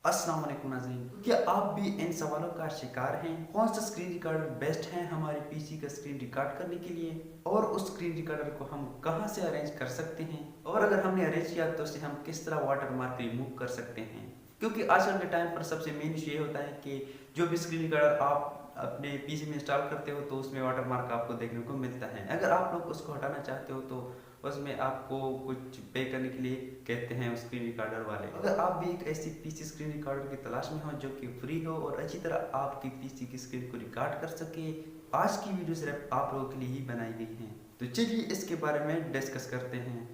अस्सलाम वालेकुम नाज़रीन। क्या आप भी इन सवालों का शिकार हैं? कौन सा स्क्रीन रिकॉर्डर बेस्ट है हमारे पीसी का स्क्रीन रिकॉर्ड करने के लिए, और उस स्क्रीन रिकॉर्डर को हम कहां से अरेंज कर सकते हैं, और अगर हमने अरेंज किया तो उसे हम किस तरह वाटरमार्क रिमूव कर सकते हैं। क्योंकि आजकल के टाइम पर सबसे मेन इशू ये होता है कि जो भी स्क्रीन रिकॉर्डर आप अपने पीसी में इंस्टॉल करते हो तो उसमें वाटरमार्क आपको देखने को मिलता है। अगर आप लोग उसको हटाना चाहते हो तो उसमें आपको कुछ पे करने के लिए कहते हैं स्क्रीन रिकॉर्डर वाले। अगर आप भी एक ऐसी पीसी स्क्रीन रिकॉर्डर की तलाश में हो जो कि फ्री हो और अच्छी तरह आपकी पीसी की स्क्रीन को रिकॉर्ड कर सके, आज की वीडियो सिर्फ आप लोगों के लिए ही बनाई गई है। तो चलिए इसके बारे में डिस्कस करते हैं।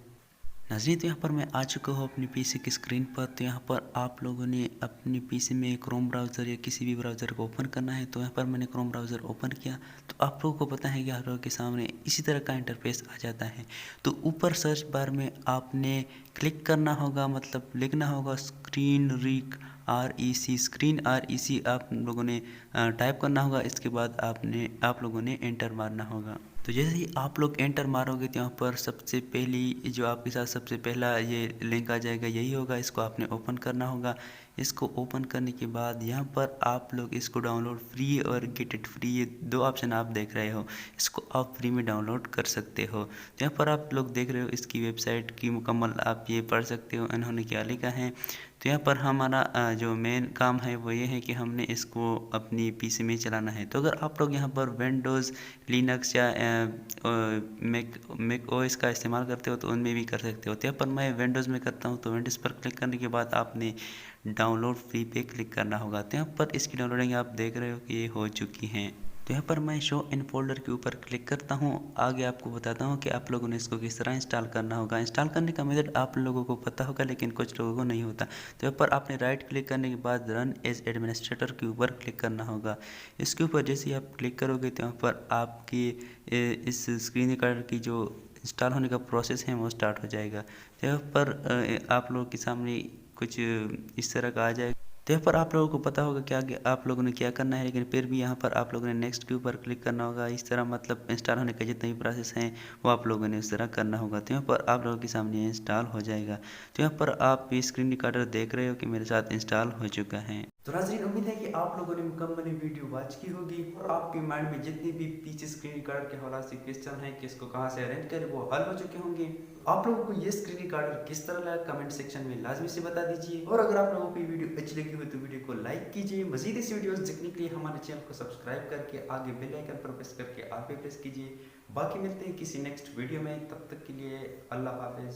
नाज़रीन, तो यहाँ पर मैं आ चुका हूँ अपनी पीसी की स्क्रीन पर। तो यहाँ पर आप लोगों ने अपनी पीसी में क्रोम ब्राउज़र या किसी भी ब्राउज़र को ओपन करना है। तो यहाँ पर मैंने क्रोम ब्राउज़र ओपन किया तो आप लोगों को पता है कि आप लोगों के सामने इसी तरह का इंटरफेस आ जाता है। तो ऊपर सर्च बार में आपने क्लिक करना होगा, मतलब लिखना होगा स्क्रीन रिक REC, स्क्रीन REC आप लोगों ने टाइप करना होगा। इसके बाद आप लोगों ने एंटर मारना होगा। तो जैसे ही आप लोग एंटर मारोगे तो यहाँ पर सबसे पहली जो आपके साथ सबसे पहला ये लिंक आ जाएगा, यही होगा। इसको आपने ओपन करना होगा। इसको ओपन करने के बाद यहाँ पर आप लोग इसको डाउनलोड फ्री और गेट इट फ्री, ये दो ऑप्शन आप देख रहे हो। इसको आप फ्री में डाउनलोड कर सकते हो। तो यहाँ पर आप लोग देख रहे हो इसकी वेबसाइट की मुकम्मल आप ये पढ़ सकते हो इन्होंने क्या लिखा है। तो यहाँ पर हमारा जो मेन काम है वो ये है कि हमने इसको अपनी पीसी में चलाना है। तो अगर आप लोग यहाँ पर विंडोज़, लिनक्स या मैक ओएस का इस्तेमाल करते हो तो उनमें भी कर सकते हो। तो यहाँ पर मैं विंडोज़ में करता हूँ। तो विंडोज़ पर क्लिक करने के बाद आपने डाउनलोड फ्री पे क्लिक करना होगा। तो यहाँ पर इसकी डाउनलोडिंग आप देख रहे हो कि ये हो चुकी हैं। तो यहाँ पर मैं शो इन फोल्डर के ऊपर क्लिक करता हूँ। आगे आपको बताता हूँ कि आप लोगों ने इसको किस तरह इंस्टॉल करना होगा। इंस्टॉल करने का मेथड आप लोगों को पता होगा लेकिन कुछ लोगों को नहीं होता। तो यहाँ पर आपने राइट क्लिक करने के बाद रन एज एडमिनिस्ट्रेटर के ऊपर क्लिक करना होगा। इसके ऊपर जैसे ही आप क्लिक करोगे तो यहाँ पर आपकी इस स्क्रीन रिकॉर्डर की जो इंस्टॉल होने का प्रोसेस है वो स्टार्ट हो जाएगा। तो यहाँ पर आप लोगों के सामने कुछ इस तरह का आ जाएगा। तो यहाँ पर आप लोगों को पता होगा क्या कि आप लोगों ने क्या करना है, लेकिन फिर भी यहाँ पर आप लोगों ने नेक्स्ट के ऊपर क्लिक करना होगा। इस तरह मतलब इंस्टॉल होने का जितने भी प्रोसेस हैं वो आप लोगों ने उस तरह करना होगा। तो यहाँ पर आप लोगों के सामने इंस्टॉल हो जाएगा। तो यहाँ पर आप स्क्रीन रिकॉर्डर देख रहे हो कि मेरे साथ इंस्टॉल हो चुका है। तो नाज़रीन, उम्मीद है कि आप लोगों ने मुकम्मल वीडियो वॉच की होगी और आपके माइंड में जितने भी पीछे स्क्रीन रिकॉर्डर के हवाले से क्वेश्चन हैं कि इसको कहां से अरेंज करें वो हल हो चुके होंगे। आप लोगों को ये स्क्रीन रिकॉर्डर किस तरह लगा कमेंट सेक्शन में लाजमी से बता दीजिए, और अगर आप लोगों को ये वीडियो अच्छी लगी हो तो वीडियो को लाइक कीजिए। मजीद ऐसी वीडियोस देखने के लिए हमारे चैनल को सब्सक्राइब करके आगे बेल आइकन पर प्रेस करके ऑल पे प्रेस कीजिए। बाकी मिलते हैं किसी नेक्स्ट वीडियो में, तब तक के लिए अल्लाह हाफिज।